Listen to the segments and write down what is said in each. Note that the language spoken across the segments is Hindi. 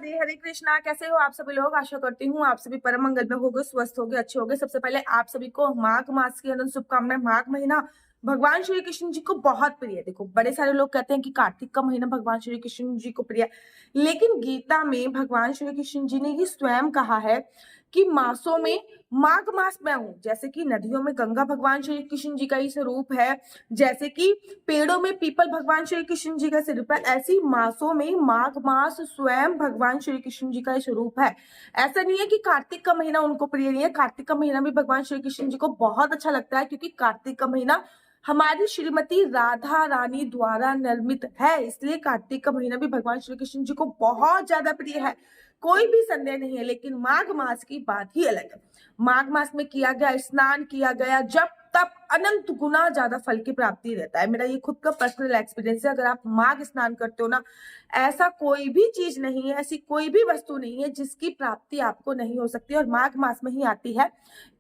राधे, हरे कृष्णा। कैसे हो आप सभी लोग? आशा करती हूँ आप सभी परम मंगल में होगे, स्वस्थ होगे, अच्छे होगे। सबसे पहले आप सभी को माघ मास की अनंत शुभकामनाएं। माघ महीना भगवान श्री कृष्ण जी को बहुत प्रिय है। देखो, बड़े सारे लोग कहते हैं कि कार्तिक का महीना भगवान श्री कृष्ण जी को प्रिय है, लेकिन गीता में भगवान श्री कृष्ण जी ने ये स्वयं कहा है कि मासों में माघ मास मैं हूं। जैसे कि नदियों में गंगा भगवान श्री कृष्ण जी का ही स्वरूप है, जैसे कि पेड़ों में पीपल भगवान श्री कृष्ण जी का स्वरूप है, ऐसी मासों में माघ मास स्वयं भगवान श्री कृष्ण जी का स्वरूप है। ऐसा नहीं है कि कार्तिक का महीना उनको प्रिय नहीं है। कार्तिक का महीना भी भगवान श्री कृष्ण जी को बहुत अच्छा लगता है, क्योंकि कार्तिक का महीना हमारी श्रीमती राधा रानी द्वारा निर्मित है, इसलिए कार्तिक का महीना भी भगवान श्री कृष्ण जी को बहुत ज्यादा प्रिय है, कोई भी संदेह नहीं है। लेकिन माघ मास की बात ही अलग है। माघ मास में किया गया स्नान, किया गया जब तब अनंत गुना ज्यादा फल की प्राप्ति रहता है। मेरा ये खुद का पर्सनल एक्सपीरियंस है। अगर आप माघ स्नान करते हो ना, ऐसा कोई भी चीज नहीं है, ऐसी कोई भी वस्तु नहीं है जिसकी प्राप्ति आपको नहीं हो सकती। और माघ मास में ही आती है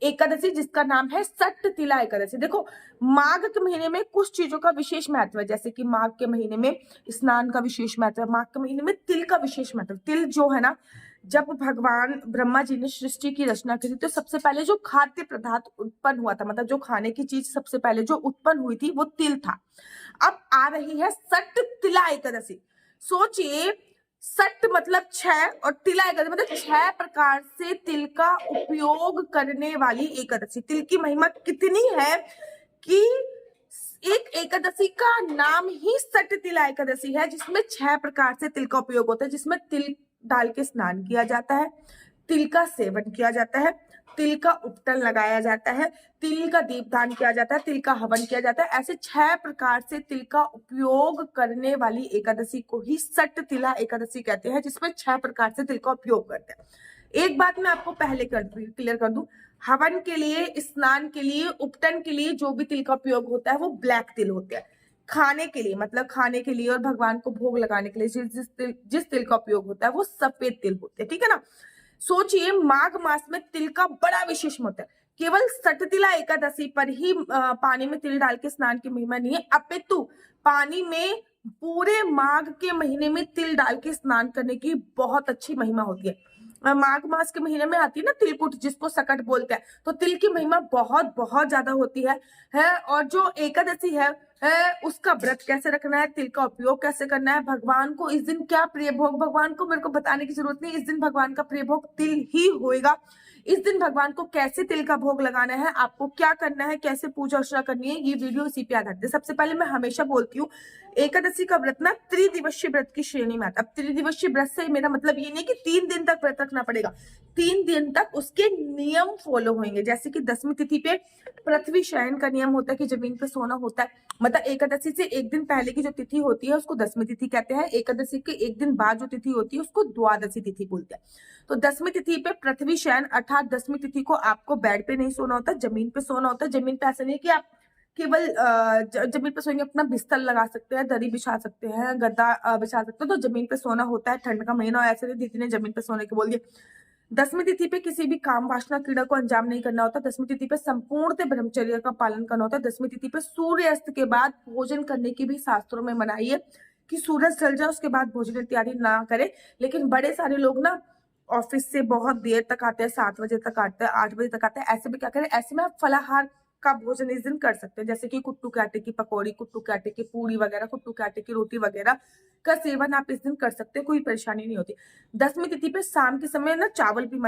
एकादशी, जिसका नाम है सट तिला एकादशी। देखो, माघ के महीने में कुछ चीजों का विशेष महत्व है, जैसे कि माघ के महीने में स्नान का विशेष महत्व है, माघ के महीने में तिल का विशेष महत्व। तिल जो है ना, जब भगवान ब्रह्मा जी ने सृष्टि की रचना की थी, तो सबसे पहले जो खाद्य पदार्थ उत्पन्न हुआ था, मतलब जो खाने की चीज सबसे पहले जो उत्पन्न हुई थी, वो तिल था। अब आ रही है सट तिला एकादशी। सोचिए, सट मतलब 6 और तिला एकादशी मतलब 6 प्रकार से तिल का उपयोग करने वाली एकादशी। तिल की महिमा कितनी है कि एक एकादशी का नाम ही सट तिला एकादशी है, जिसमें 6 प्रकार से तिल का उपयोग होता है, जिसमें तिल डाल के स्नान किया जाता है, तिल का सेवन किया जाता है, तिल का उपटन लगाया जाता है, तिल का दीपदान किया जाता है, तिल का हवन किया जाता है। ऐसे 6 प्रकार से तिल का उपयोग करने वाली एकादशी को ही सट तिला एकादशी कहते हैं, जिसमें 6 प्रकार से तिल का उपयोग करते हैं। एक बात मैं आपको पहले क्लियर कर दूं, हवन के लिए, स्नान के लिए, उपटन के लिए जो भी तिल का उपयोग होता है वो ब्लैक तिल होते हैं। खाने के लिए, मतलब खाने के लिए और भगवान को भोग लगाने के लिए जिस तिल का उपयोग होता है वो सफेद तिल होते हैं, ठीक है ना। सोचिए, माघ मास में तिल का बड़ा विशेष महत्व है। केवल सटतिला एकादशी पर ही पानी में तिल डाल के स्नान की महिमा नहीं है, अपितु पानी में पूरे माघ के महीने में तिल डाल के स्नान करने की बहुत अच्छी महिमा होती है। माघ मास के महीने में आती है ना तिलकुट, जिसको सकट बोलते हैं, तो तिल की महिमा बहुत बहुत ज्यादा होती है। और जो एकादशी है उसका व्रत कैसे रखना है, तिल का उपयोग कैसे करना है, भगवान को इस दिन क्या प्रिय भोग, भगवान को मेरे को बताने की जरूरत नहीं, इस दिन भगवान का प्रिय भोग तिल ही होएगा। इस दिन भगवान को कैसे तिल का भोग लगाना है, आपको क्या करना है, कैसे पूजा अर्चना करनी है, ये वीडियो इसी पे आधारित है। सबसे पहले मैं हमेशा बोलती हूँ, एकादशी का व्रत ना त्रिदिवसीय व्रत की श्रेणी में आता है। अब त्रिदिवसीय व्रत से मेरा मतलब ये नहीं कि 3 दिन तक व्रत रखना पड़ेगा, 3 दिन तक उसके नियम फॉलो होंगे। जैसे कि 10वीं तिथि पे पृथ्वी शयन का नियम होता है कि जमीन पे सोना होता है, मतलब एकादशी से एक दिन पहले की जो तिथि होती है उसको 10वीं तिथि कहते हैं। एकादशी के एक दिन बाद जो तिथि होती है उसको द्वादशी तिथि बोलते हैं। तो 10वीं तिथि पे पृथ्वी शयन, अर्थात 10वीं तिथि को आपको बेड पे नहीं सोना होता, जमीन पे सोना होता है। जमीन पे ऐसा नहीं कि आप केवल जमीन पे सोएंगे, अपना बिस्तर लगा सकते हैं, दरी बिछा सकते हैं, गद्दा बिछा सकते हैं, तो जमीन पे सोना होता है। ठंड का महीना ऐसे नहीं दीदी ने जमीन पे सोने के बोल दिया। 10वीं तिथि पे किसी भी काम वासना क्रीड़ा को अंजाम नहीं करना होता। 10वीं तिथि पे संपूर्ण ब्रह्मचर्य का पालन करना होता है। 10वीं तिथि पे सूर्यास्त के बाद भोजन करने की भी शास्त्रों में मनाही है कि सूरज ढल जाए उसके बाद भोजन इत्यादि ना करे। लेकिन बड़े सारे लोग ना ऑफिस से बहुत देर तक आते हैं, 7 बजे तक आते हैं, 8 बजे तक आते हैं, ऐसे में क्या करें, ऐसे में आप फलाहार का भोजन इस दिन कर सकते हैं, जैसे कि कुट्टू के आटे की पकौड़ी, कुट्टू के आटे की पूरी वगैरह, कुट्टू के आटे की रोटी वगैरह का सेवन आप इस दिन कर सकते हैं, कोई परेशानी नहीं होती। 10वीं तिथि पे शाम के समय ना चावल भी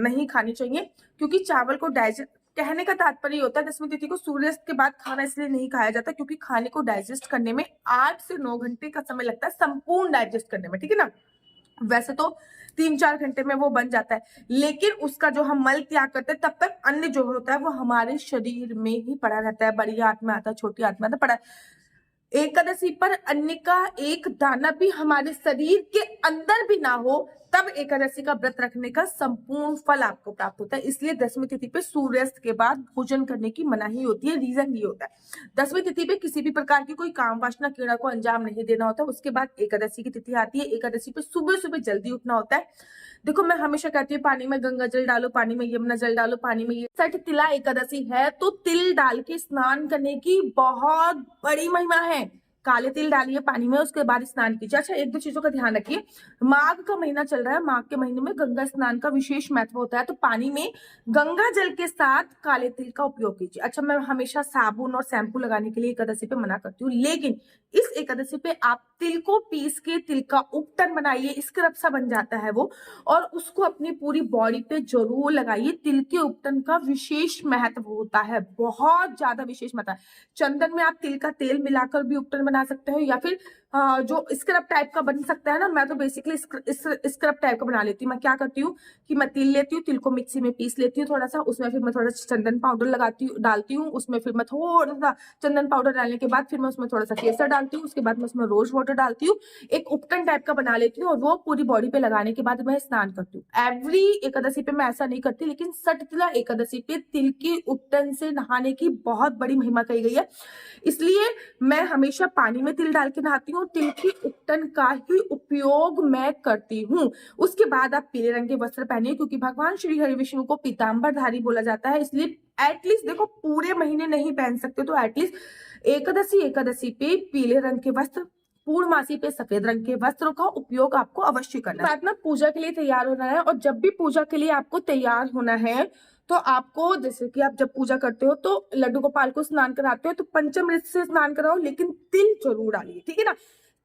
नहीं खानी चाहिए, क्योंकि चावल को डाइजेस्ट, कहने का तात्पर्य होता है 10वीं तिथि को सूर्यास्त के बाद खाना इसलिए नहीं खाया जाता क्योंकि खाने को डाइजेस्ट करने में 8 से 9 घंटे का समय लगता है, संपूर्ण डाइजेस्ट करने में, ठीक है ना। वैसे तो 3-4 घंटे में वो बन जाता है, लेकिन उसका जो हम मल त्याग करते हैं तब तक अन्न जो होता है वो हमारे शरीर में ही पड़ा रहता है। बड़ी आंत में आता है, छोटी आंत में आता है, पड़ा। एकादशी पर अन्न का एक दाना भी हमारे शरीर के अंदर भी ना हो, तब एकादशी का व्रत रखने का संपूर्ण फल आपको प्राप्त होता है। इसलिए 10वीं तिथि पे सूर्यास्त के बाद भोजन करने की मनाही होती है। रीजन ये होता है, 10वीं तिथि पे किसी भी प्रकार की कोई काम वासना क्रीड़ा को अंजाम नहीं देना होता। उसके बाद एकादशी की तिथि आती है। एकादशी पे सुबह सुबह जल्दी उठना होता है। देखो, मैं हमेशा कहती हूँ पानी में गंगा जल डालो, पानी में यमुना जल डालो, पानी में ये सठ तिला एकादशी है तो तिल डाल के स्नान करने की बहुत बड़ी महिमा है। काले तिल डालिए पानी में, उसके बाद स्नान कीजिए। अच्छा, एक दो चीजों का ध्यान रखिए, माघ का महीना चल रहा है, माघ के महीने में गंगा स्नान का विशेष महत्व होता है, तो पानी में गंगा जल के साथ काले तिल का उपयोग कीजिए। अच्छा, मैं हमेशा साबुन और शैम्पू लगाने के लिए एकादशी पे मना करती हूँ, लेकिन इस एकादशी पे आप तिल को पीस के तिल का उपटन बनाइए, स्क्रब सा बन जाता है वो, और उसको अपनी पूरी बॉडी पे जरूर लगाइए। तिल के उपटन का विशेष महत्व होता है, बहुत ज्यादा विशेष महत्व है। चंदन में आप तिल का तेल मिलाकर भी उपटन बना सकते हो, या फिर जो स्क्रब टाइप का बन सकता है ना, मैं तो बेसिकली स्क्रब टाइप का बना लेती हूँ। मैं क्या करती हूँ कि मैं तिल लेती हूँ, तिल को मिक्सी में पीस लेती हूँ थोड़ा सा, उसमें फिर मैं थोड़ा सा चंदन पाउडर डालती हूँ, उसमें फिर मैं थोड़ा सा चंदन पाउडर डालने के बाद फिर मैं उसमें थोड़ा सा केसर डालती हूँ, उसके बाद मैं उसमें रोज वाटर डालती हूँ, एक उपटन टाइप का बना लेती हूँ, और वो पूरी बॉडी पे लगाने के बाद मैं स्नान करती हूँ। एवरी एकादशी पे मैं ऐसा नहीं करती, लेकिन सटतिला एकादशी पे तिल के उपटन से नहाने की बहुत बड़ी महिमा कही गई है, इसलिए मैं हमेशा पानी में तिल डाल के नहाती हूँ। तिल के उपटन का ही उपयोग मैं करती हूँ। उसके बाद आप पीले रंग के वस्त्र पहनिए, क्योंकि भगवान श्री हरि विष्णु को पीताम्बरधारी बोला जाता है, इसलिए एटलीस्ट देखो पूरे महीने नहीं पहन सकते तो एटलीस्ट एकादशी पे पीले रंग के वस्त्र, पूर्णमासी पे सफेद रंग के वस्त्रों का उपयोग आपको अवश्य करना है। बात ना, पूजा के लिए तैयार होना है, और जब भी पूजा के लिए आपको तैयार होना है तो आपको, जैसे कि आप जब पूजा करते हो तो लड्डू गोपाल को स्नान कराते हो तो पंचामृत से स्नान कराओ, लेकिन तिल जरूर डालिए, ठीक है ना।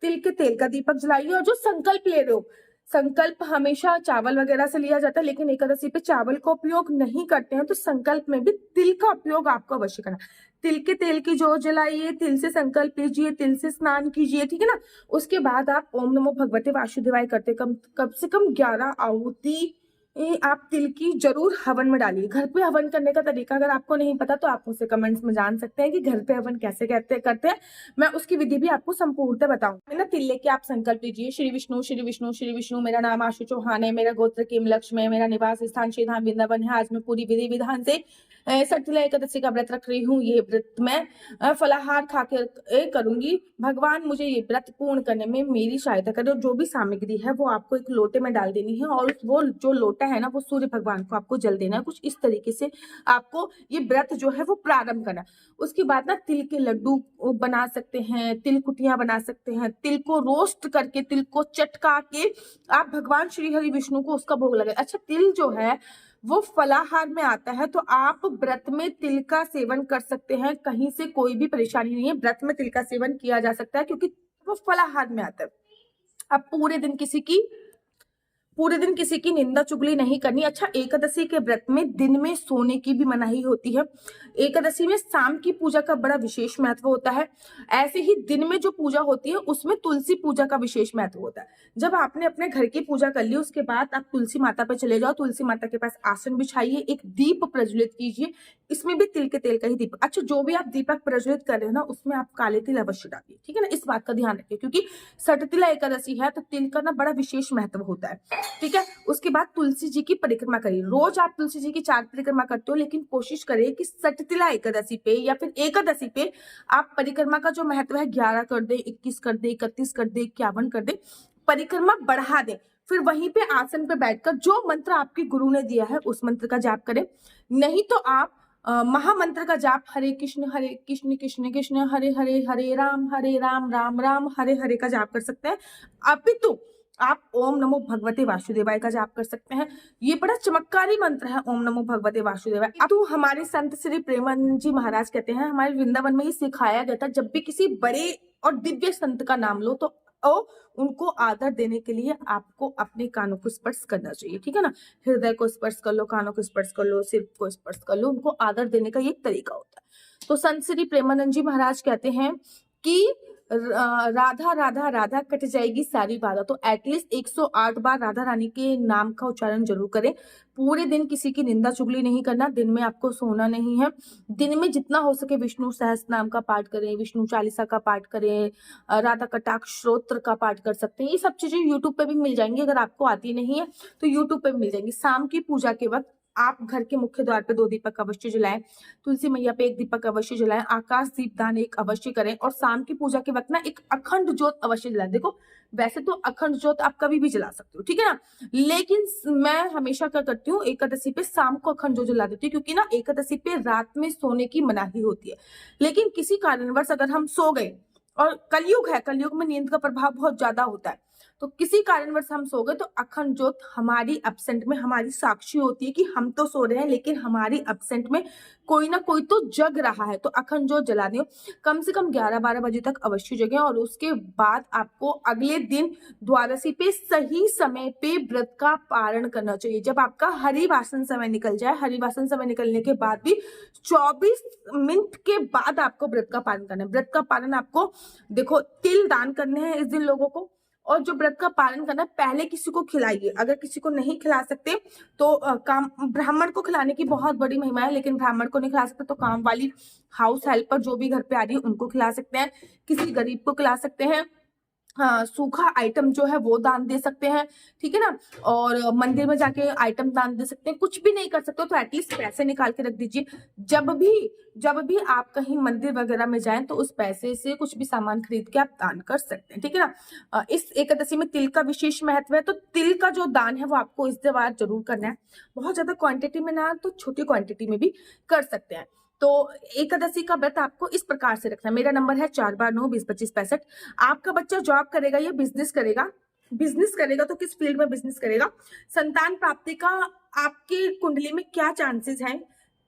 तिल के तेल का दीपक जलाइए, और जो संकल्प ले रहे हो, संकल्प हमेशा चावल वगैरह से लिया जाता है, लेकिन एकादशी पे चावल का उपयोग नहीं करते हैं, तो संकल्प में भी तिल का उपयोग आपको अवश्य करना। तिल के तेल की जोत जलाइए, तिल से संकल्प लीजिए, तिल से स्नान कीजिए, ठीक है ना। उसके बाद आप ओम नमो भगवते वासुदेवाय करते कम से कम 11 आहुति आप तिल की जरूर हवन में डालिए। घर पे हवन करने का तरीका अगर आपको नहीं पता तो आप मुझसे कमेंट्स में जान सकते हैं कि घर पे हवन कैसे करते हैं, मैं उसकी विधि भी आपको संपूर्णतः बताऊंगी ना। तिल लेके आप संकल्प लीजिए, श्री विष्णु श्री विष्णु श्री विष्णु, मेरा नाम आशु चौहान है, मेरा गोत्र किम लक्ष्य है, मेरा निवास स्थान श्री धाम वृंदावन है। आज मैं पूरी विधि विधान से सटतिला एकादशी का व्रत रख रही हूँ। ये व्रत मैं फलाहार खा के करूंगी। भगवान मुझे ये व्रत पूर्ण करने में मेरी सहायता करे, और जो भी सामग्री है वो आपको एक लोटे में डाल देनी है, और वो जो लोटा है ना वो सूर्य भगवान को आपको जल देना है। कुछ इस तरीके से आपको ये व्रत जो है वो प्रारंभ करना। उसके बाद ना तिल के लड्डू बना सकते हैं, तिल कुटियां बना सकते हैं, तिल को रोस्ट करके, तिल को चटका के आप भगवान श्री हरि विष्णु को उसका भोग लगाए। अच्छा, तिल जो है वो फलाहार में आता है, तो आप व्रत में तिल का सेवन कर सकते हैं, कहीं से कोई भी परेशानी नहीं है, व्रत में तिल का सेवन किया जा सकता है क्योंकि वो फलाहार में आता है। अब पूरे दिन किसी की निंदा चुगली नहीं करनी। अच्छा, एकादशी के व्रत में दिन में सोने की भी मनाही होती है। एकादशी में शाम की पूजा का बड़ा विशेष महत्व होता है। ऐसे ही दिन में जो पूजा होती है उसमें तुलसी पूजा का विशेष महत्व होता है। जब आपने अपने घर की पूजा कर ली उसके बाद आप तुलसी माता पे चले जाओ, तुलसी माता के पास आसन बिछाइए, एक दीप प्रज्वलित कीजिए, इसमें भी तिल के तेल का ही दीपक। अच्छा, जो भी आप दीपक प्रज्वलित कर रहे हो ना उसमें आप काले तिल अवश्य डालिए, ठीक है ना। इस बात का ध्यान रखिए, क्योंकि सटतिला एकादशी है तो तिल का ना बड़ा विशेष महत्व होता है, ठीक है। उसके बाद तुलसी जी की परिक्रमा करिए। रोज आप तुलसी जी की 4 परिक्रमा करते हो, लेकिन कोशिश करिए कि सटतिला एकादशी पे या फिर एकादशी पे आप परिक्रमा का जो महत्व है 11 कर दे, 21 कर दे, 31 कर दे, 51 कर दे, परिक्रमा बढ़ा दे। फिर वहीं पे आसन पे बैठकर जो मंत्र आपके गुरु ने दिया है उस मंत्र का जाप करें। नहीं तो आप महामंत्र का जाप हरे कृष्ण कृष्ण कृष्ण हरे हरे, हरे राम राम राम हरे हरे का जाप कर सकते हैं। अपितु आप ओम नमो भगवते वासुदेवाय का जाप कर सकते हैं। ये बड़ा चमत्कारी मंत्र है, ओम नमो भगवते वासुदेवाय। तो हमारे संत श्री प्रेमानंद जी महाराज कहते हैं, हमारे वृंदावन में ही सिखाया गया था, जब भी किसी बड़े और दिव्य संत का नाम लो तो उनको आदर देने के लिए आपको अपने कानों को स्पर्श करना चाहिए, ठीक है ना। हृदय को स्पर्श कर लो, कानों को स्पर्श कर लो, सिर को स्पर्श कर लो, उनको आदर देने का ये तरीका होता है। तो संत श्री प्रेमानंद जी महाराज कहते हैं कि राधा राधा राधा कट जाएगी सारी बाधा। तो एटलीस्ट 108 बार राधा रानी के नाम का उच्चारण जरूर करें। पूरे दिन किसी की निंदा चुगली नहीं करना, दिन में आपको सोना नहीं है। दिन में जितना हो सके विष्णु सहस्त्र नाम का पाठ करें, विष्णु चालीसा का पाठ करें, राधा कटाक्ष स्तोत्र का पाठ कर सकते हैं। ये सब चीजें यूट्यूब पे भी मिल जाएंगी, अगर आपको आती नहीं है तो यूट्यूब पे भी मिल जाएंगी। शाम की पूजा के वक्त आप घर के मुख्य द्वार पे 2 दीपक अवश्य जलाएं, तुलसी मैया पे 1 दीपक अवश्य जलाएं, आकाश दीपदान 1 अवश्य करें, और शाम की पूजा के वक्त ना एक अखंड ज्योत अवश्य जलाएं। देखो वैसे तो अखंड ज्योत आप कभी भी जला सकते हो, ठीक है ना, लेकिन मैं हमेशा क्या करती हूँ, एकादशी पे शाम को अखंड ज्योत जला देती हूँ, क्योंकि ना एकादशी पे रात में सोने की मनाही होती है। लेकिन किसी कारणवश अगर हम सो गए और कलयुग है, कलयुग में नींद का प्रभाव बहुत ज्यादा होता है। तो किसी कारणवश हम सो गए तो अखंड ज्योत हमारी एब्सेंट में हमारी साक्षी होती है कि हम तो सो रहे हैं लेकिन हमारी एब्सेंट में कोई ना कोई तो जग रहा है। तो अखंड ज्योत जला दो, कम से कम 11-12 बजे तक अवश्य जगें। और उसके बाद आपको अगले दिन द्वादशी पे सही समय पे व्रत का पारण करना चाहिए। जब आपका हरिवासन समय निकल जाए, हरिवासन समय निकलने के बाद भी 24 मिनट के बाद आपको व्रत का पालन करना है। व्रत का पालन आपको देखो तिल दान करने हैं इस दिन लोगों को, और जो व्रत का पालन करना है पहले किसी को खिलाइए। अगर किसी को नहीं खिला सकते तो काम ब्राह्मण को खिलाने की बहुत बड़ी महिमा है, लेकिन ब्राह्मण को नहीं खिला सकते तो काम वाली हाउस हेल्पर जो भी घर पे आ रही है उनको खिला सकते हैं, किसी गरीब को खिला सकते हैं, हाँ सूखा आइटम जो है वो दान दे सकते हैं, ठीक है ना। और मंदिर में जाके आइटम दान दे सकते हैं। कुछ भी नहीं कर सकते हो तो एटलीस्ट पैसे निकाल के रख दीजिए। जब भी आप कहीं मंदिर वगैरह में जाएं तो उस पैसे से कुछ भी सामान खरीद के आप दान कर सकते हैं, ठीक है ना। इस एकादशी में तिल का विशेष महत्व है, तो तिल का जो दान है वो आपको इस बार जरूर करना है। बहुत ज्यादा क्वांटिटी में ना तो छोटी क्वांटिटी में भी कर सकते हैं। तो एकादशी का व्रत आपको इस प्रकार से रखना है। मेरा नंबर है 4/9-20-25-65। आपका बच्चा जॉब करेगा या बिजनेस करेगा? बिजनेस करेगा तो किस फील्ड में बिजनेस करेगा? संतान प्राप्ति का आपकी कुंडली में क्या चांसेस हैं?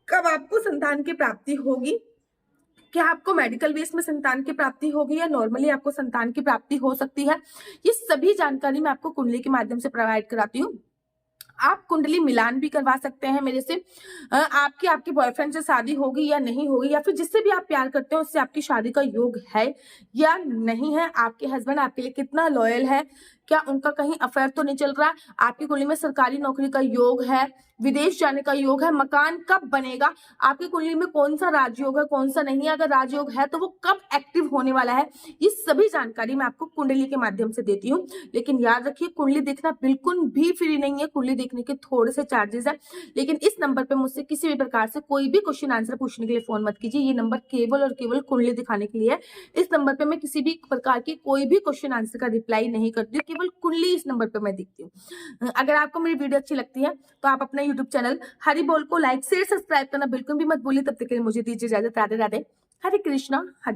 कब आपको संतान की प्राप्ति होगी? क्या आपको मेडिकल बेस में संतान की प्राप्ति होगी या नॉर्मली आपको संतान की प्राप्ति हो सकती है? ये सभी जानकारी मैं आपको कुंडली के माध्यम से प्रोवाइड कराती हूँ। आप कुंडली मिलान भी करवा सकते हैं मेरे से। आपके बॉयफ्रेंड से शादी होगी या नहीं होगी, या फिर जिससे भी आप प्यार करते हो उससे आपकी शादी का योग है या नहीं है, आपके हस्बैंड आपके लिए कितना लॉयल है, क्या उनका कहीं अफेयर तो नहीं चल रहा, आपकी कुंडली में सरकारी नौकरी का योग है, विदेश जाने का योग है, मकान कब बनेगा, आपकी कुंडली में कौन सा राजयोग है कौन सा नहीं है, अगर राजयोग है तो वो कब एक्टिव होने वाला है, ये सभी जानकारी मैं आपको कुंडली के माध्यम से देती हूँ। लेकिन याद रखिए कुंडली देखना बिल्कुल भी फ्री नहीं है, कुंडली देखने के थोड़े से चार्जेस है। लेकिन इस नंबर पे मुझसे किसी भी प्रकार से कोई भी क्वेश्चन आंसर पूछने के लिए फोन मत कीजिए। ये नंबर केवल और केवल कुंडली दिखाने के लिए है। इस नंबर पे मैं किसी भी प्रकार की कोई भी क्वेश्चन आंसर का रिप्लाई नहीं करती हूँ, केवल कुंडली इस नंबर पे मैं देखती हूँ। अगर आपको मेरी वीडियो अच्छी लगती है तो आप अपना यूट्यूब चैनल हरि बोल को लाइक शेयर सब्सक्राइब करना बिल्कुल भी मत भूलिए। तब तक के लिए मुझे दीजिए इजाजत। राधे राधे, हरे कृष्णा, हरि।